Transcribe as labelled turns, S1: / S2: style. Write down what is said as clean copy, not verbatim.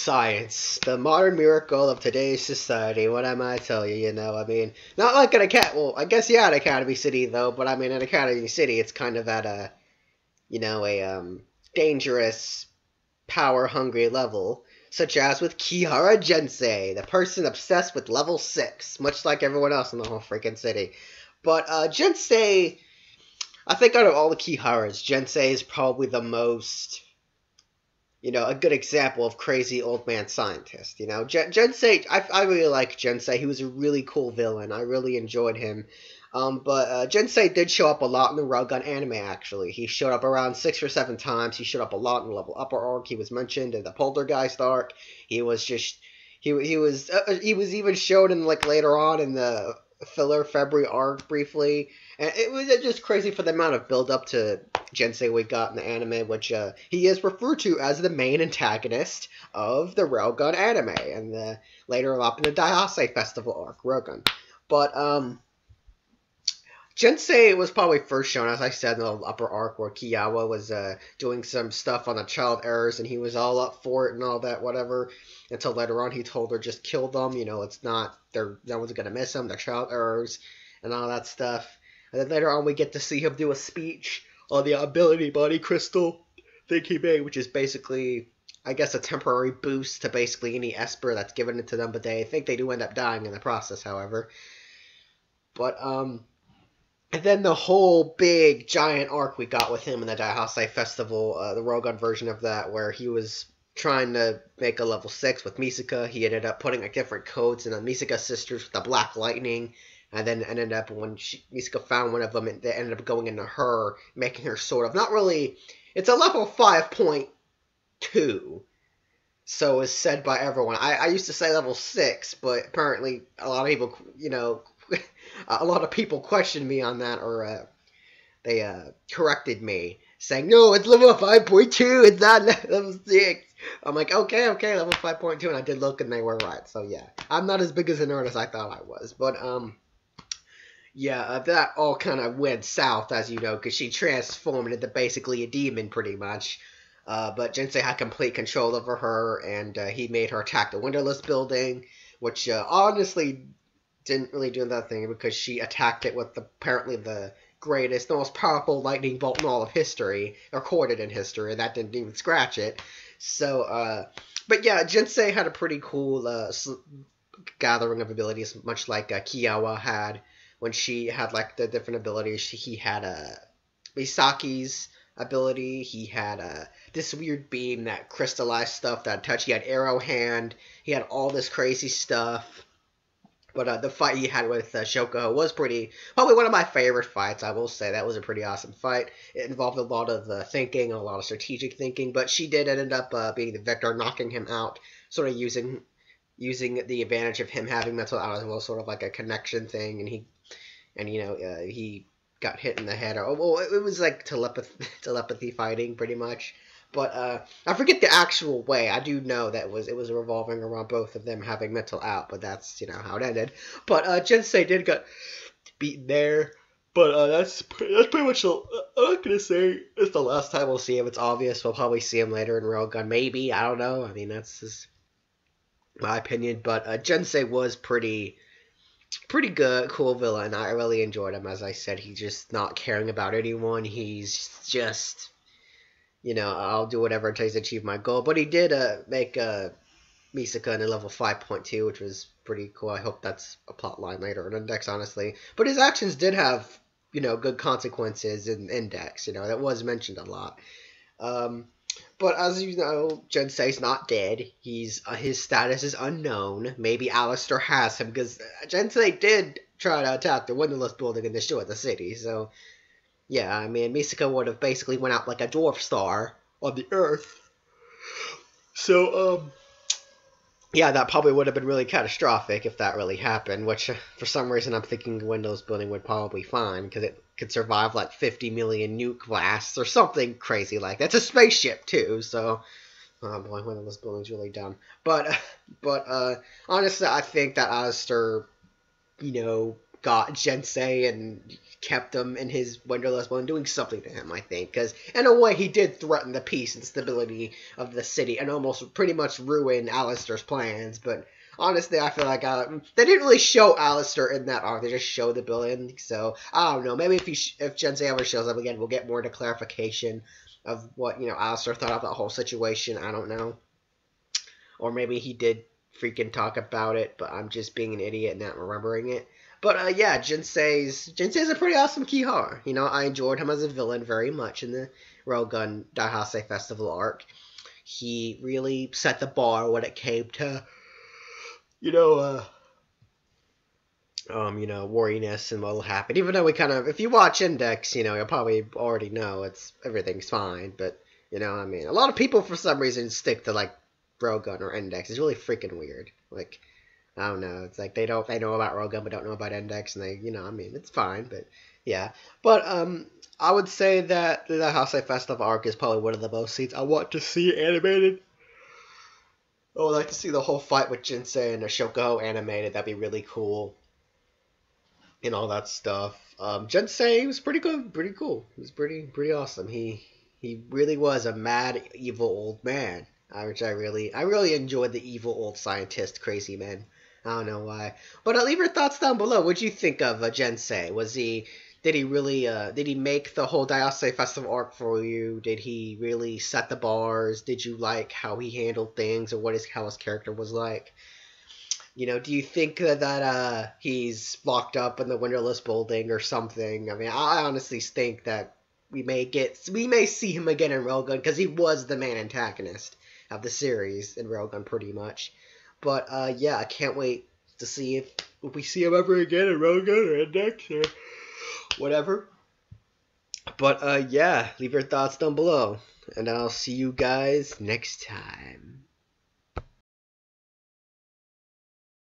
S1: science, the modern miracle of today's society. What am I tell you? I mean, not like an academy. Well, I guess yeah, an academy city though. But I mean, an academy city, it's kind of at a, dangerous, power-hungry level, such as with Kihara Gensei, the person obsessed with level 6, much like everyone else in the whole freaking city. But Gensei, I think out of all the Kiharas, Gensei is probably the most, a good example of crazy old man scientist. Gensei, I really like Gensei. He was a really cool villain. I really enjoyed him. But Gensei did show up a lot in the Railgun anime, actually. He showed up around 6 or 7 times. He showed up a lot in the Level Upper arc. He was mentioned in the Poltergeist arc. He was even shown in, like, later on in the filler February arc briefly. And it was just crazy for the amount of build-up to Gensei we got in the anime, which he is referred to as the main antagonist of the Railgun anime, and later up in the Daihasei Festival arc, Railgun. But, Gensei was probably first shown, as I said, in the upper arc where Kiyawa was doing some stuff on the child errors, and he was all up for it and all that, whatever, until later on he told her just kill them, it's not, no one's gonna miss them, they're child errors, and all that stuff. And then later on we get to see him do a speech on the ability body crystal thing he made, which is basically, I guess, a temporary boost to basically any Esper that's given it to them, but they think they do end up dying in the process, however. But, and then the whole big, giant arc we got with him in the Daihasei Festival, the Railgun version of that, where he was trying to make a level 6 with Misaka. He ended up putting like different codes in the Misaka sisters with the Black Lightning, and then ended up, when Misaka found one of them, they ended up going into her, making her sort of, not really, it's a level 5.2, so it's said by everyone. I used to say level 6, but apparently a lot of people, a lot of people questioned me on that, or they corrected me, saying, no, it's level 5.2, it's not level 6. I'm like, okay, level 5.2, and I did look, and they were right, so yeah. I'm not as big as a nerd as I thought I was, but, yeah, that all kind of went south, as you know, because she transformed into basically a demon, pretty much. But Gensei had complete control over her, and he made her attack the Windowless building, which honestly didn't really do that thing, because she attacked it with apparently the greatest, the most powerful lightning bolt in all of history, recorded in history, and that didn't even scratch it. So, but yeah, Gensei had a pretty cool gathering of abilities, much like Kiyawa had when she had like the different abilities. He had Misaki's ability. He had this weird beam that crystallized stuff that touched. He had Arrow Hand. He had all this crazy stuff. But the fight he had with Shoko was probably one of my favorite fights, I will say. That was a pretty awesome fight. It involved a lot of thinking, a lot of strategic thinking, but she did end up being the victor, knocking him out, sort of using the advantage of him having mental out as well, sort of like a connection thing, and he got hit in the head. Well, it was like telepathy fighting, pretty much. But I forget the actual way. I do know that it was revolving around both of them having mental out, but that's how it ended. But Gensei did get beaten there. But that's pretty much I'm not gonna say it's the last time we'll see him. It's obvious we'll probably see him later in Railgun, maybe. I don't know. I mean, that's just my opinion. But Gensei was pretty good, cool villain. I really enjoyed him. As I said, he's just not caring about anyone. He's just, I'll do whatever it takes to achieve my goal. But he did make Misaka in a level 5.2, which was pretty cool. I hope that's a plot line later in Index, honestly. But his actions did have, good consequences in Index. That was mentioned a lot. But as you know, Gensei's not dead. His status is unknown. Maybe Alistair has him, because Gensei did try to attack the Windowless building and destroy the city, so yeah, I mean, Misaka would have basically went out like a dwarf star on the Earth. So, yeah, that probably would have been really catastrophic if that really happened, which for some reason I'm thinking the Windows building would probably be fine, because it could survive like 50 million nuke blasts or something crazy like that. It's a spaceship too, so oh boy, Windows building's really dumb. But honestly, I think that Alistair, got Gensei and kept him in his windowless one, doing something to him, I think. Because, in a way, he did threaten the peace and stability of the city and almost pretty much ruin Alistair's plans. But honestly, I feel like they didn't really show Alistair in that arc. They just showed the villain. So, I don't know. Maybe if Gensei ever shows up again, we'll get more into clarification of what, Alistair thought of that whole situation. I don't know. Or maybe he did freaking talk about it, but I'm just being an idiot and not remembering it. But yeah, Gensei's a pretty awesome Kihara. I enjoyed him as a villain very much in the Railgun Daihasei Festival arc. He really set the bar when it came to, wariness and what will happen. Even though if you watch Index, you'll probably already know everything's fine. But a lot of people for some reason stick to like Railgun or Index. It's really freaking weird. Like, I don't know. It's like they know about Railgun but don't know about Index, and they, it's fine. But yeah, but I would say that the Daihasei Festival arc is probably one of the most scenes I want to see animated. I would like to see the whole fight with Gensei and Ashoko animated. That'd be really cool. And all that stuff. Gensei was pretty good, pretty cool. He was pretty awesome. He really was a mad, evil old man. Which I really enjoyed the evil old scientist, crazy man. I don't know why. But leave your thoughts down below. What'd you think of Gensei? Did he make the whole Daihasei Festival arc for you? Did he really set the bars? Did you like how he handled things, or how his character was like? Do you think that he's locked up in the Windowless Building or something? I mean, I honestly think that we may see him again in Railgun, because he was the main antagonist of the series in Railgun, pretty much. But yeah, I can't wait to see if we see him ever again in Railgun or Index or whatever. But yeah, leave your thoughts down below, and I'll see you guys next time.